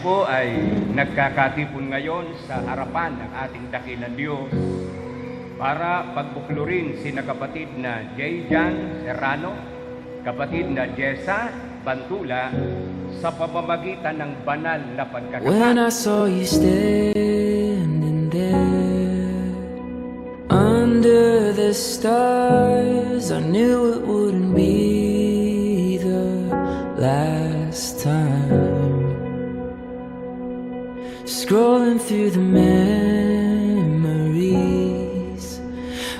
po ay nagkakatipon ngayon sa harapan ng ating dakilang Diyos para pagbuklurin sina kapatid na J. Jan Serrano, kapatid na Jessa Bantula sa pamamagitan ng banal na pagkakasal. When I saw you standing there under the stars, I knew it wouldn't be the last time. Scrolling through the memories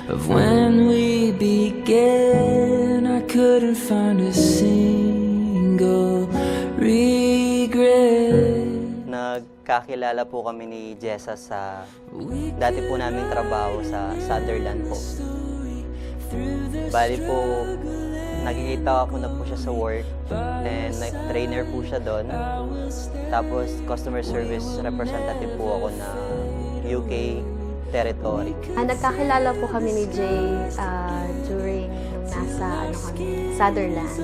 of when we began, I couldn't find a single regret. Nagkakilala po kami ni Jessa sa dati po naming trabaho sa Sutherland po. Bali po, nakikita ko na po siya sa work, then trainer po siya doon. Tapos customer service representative po ako na UK territory. Nagkakilala po kami ni Jay during nung nasa kami, Sutherland.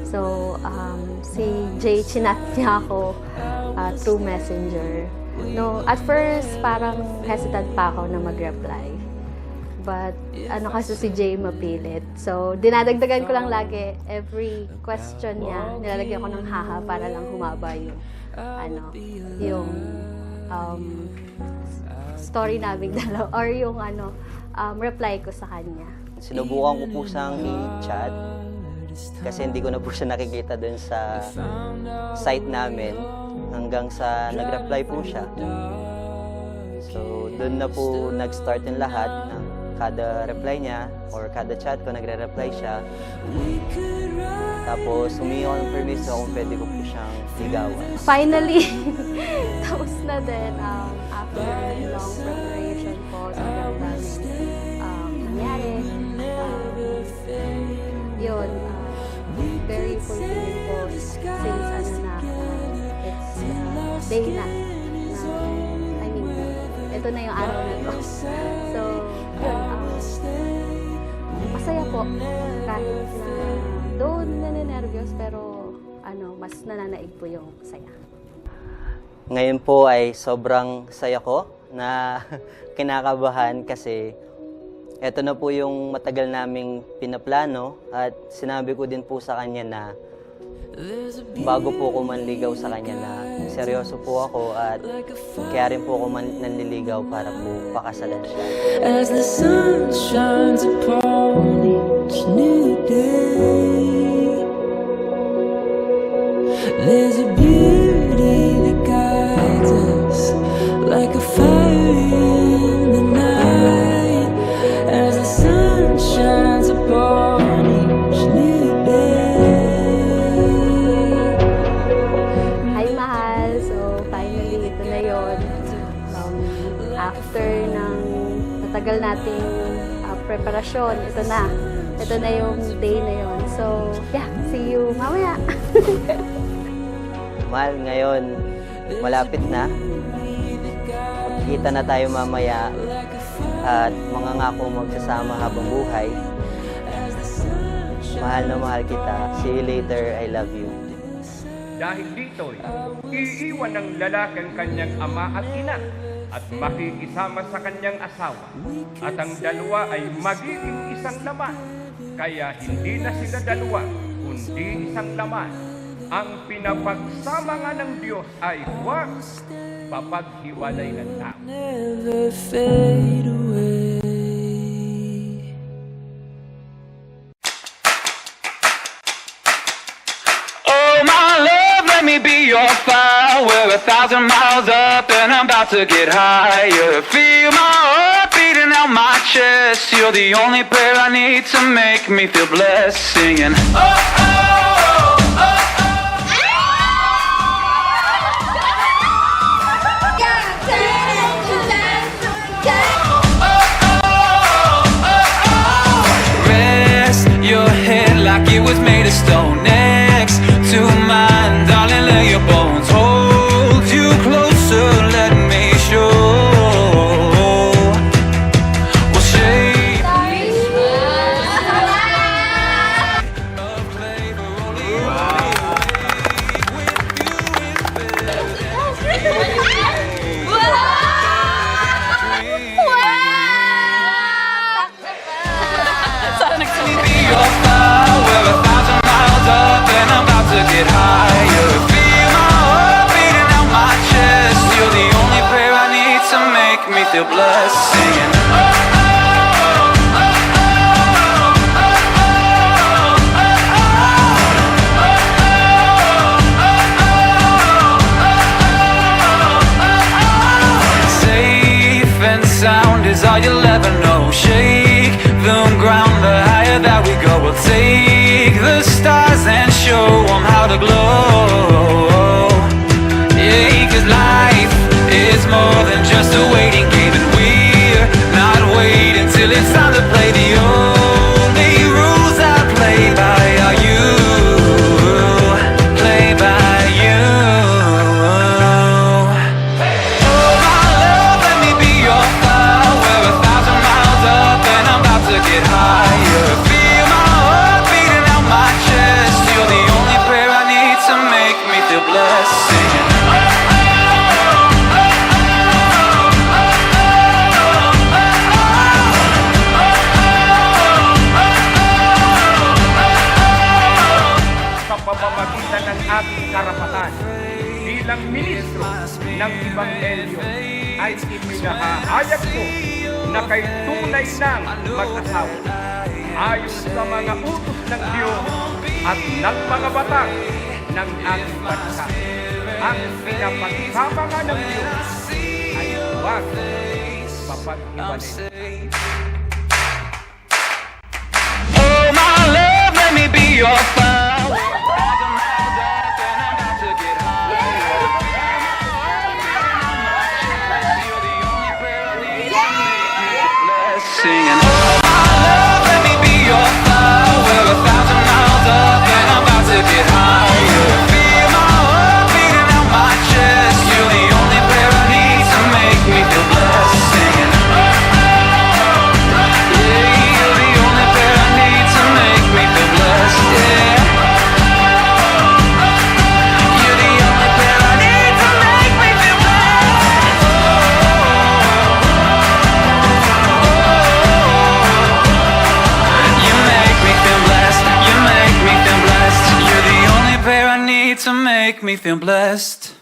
So, si Jay chinat niya ako through Messenger. No, at first, parang hesitant pa ako na mag-reply. But, kasi si Jay mapilit. So, dinadagdagan ko lang lagi, every question niya, nilalagyan ko ng haha para lang humaba yung, story namin dalawa, or yung, reply ko sa kanya. Sinubukan ko po siyang i-chat kasi hindi ko na po siya nakikita doon sa site namin hanggang sa nag-reply po siya. So, doon na po nag-start yung lahat ng kada reply niya or kada chat ko, nagre-reply siya. Tapos, humingi ako ng permiso kung pwede ko po siyang ligawan. Finally, tapos na din after long preparation po, sobrang daming nangyari. Yun, very fulfilling po since it's day na. Ito na yung araw na to. So, masaya po kahit na doon naninervyos pero mas nananaig po yung saya. Ngayon po ay sobrang saya ko na kinakabahan kasi eto na po yung matagal naming pinaplano at sinabi ko din po sa kanya na bago po ako manligaw sa kanya na seryoso po ako at kaya rin po ako nanliligaw para po pakasalan siya. As the sun shines upon each new day, there's a beauty that guides us like a fire in the night. As the sun shines upon each new day. Hi, mahal. So, finally, ito na yun. After ng matagal nating preparasyon, ito na. Ito na yung day na yun. So, yeah, see you mamaya. Mahal, ngayon malapit na. Magkikita na tayo mamaya at mangangako magsasama habang buhay. Mahal na mahal kita. See you later. I love you. Dahil dito'y iiwan ng lalaki ang kanyang ama at ina at makikisama sa kanyang asawa at ang dalawa ay magiging isang laman. Kaya hindi na sila dalawa, kundi isang laman. Ang pinapagsama nga ng Diyos ay huwag papaghiwalay ng tao. Never fade away. Oh my love, let me be your fire. We're 1,000 miles up and I'm about to get higher. Feel my heart beating out my chest. You're the only prayer I need to make me feel blessed. Singing, oh, oh, oh, oh. Your head like it was made of stone next to mine, darling, let your bones hold you closer, let me show. We'll shade of flavor, make me feel blessed. Singing. Safe and sound is all you'll ever know. Shake the ground, the higher that we go. We'll take the stars and show them how to glow. Yeah, 'cause life is more than just a waiting game, and we're not waiting till it's time to play. The only rules I play by are you, play by you. Oh my love, let me be your fire. We're 1,000 miles up and I'm about to get higher. Feel my heart beating out my chest. You're the only prayer I need to make me feel blessed. Singing. Sa pamamagitan ng ating karapatan bilang ministro ng Ebanghelyo ay ipinahahayag ko na kay tunay ng mag-asawa ayon sa mga utos ng Diyos at ng mga batas ng ating bansa. Ang pinapagsama nga ng Diyos ay huwag papag-iwanin. Oh my love, let me be your fire. We're 1,000 miles up and I'm about to get higher. You're the only prayer I need to make me blessed. Singing. Oh my love, let me be your fire. We're 1,000 miles up and I'm about to get higher. Feel my heart beating out my chest. You're the only prayer I need to make me feel blessed. Singing. Yeah, you're the only prayer I need to make me feel blessed. Yeah. You're the only prayer I need to make me feel blessed. You make me feel blessed. You make me feel blessed. You're the only prayer I need to make me feel blessed.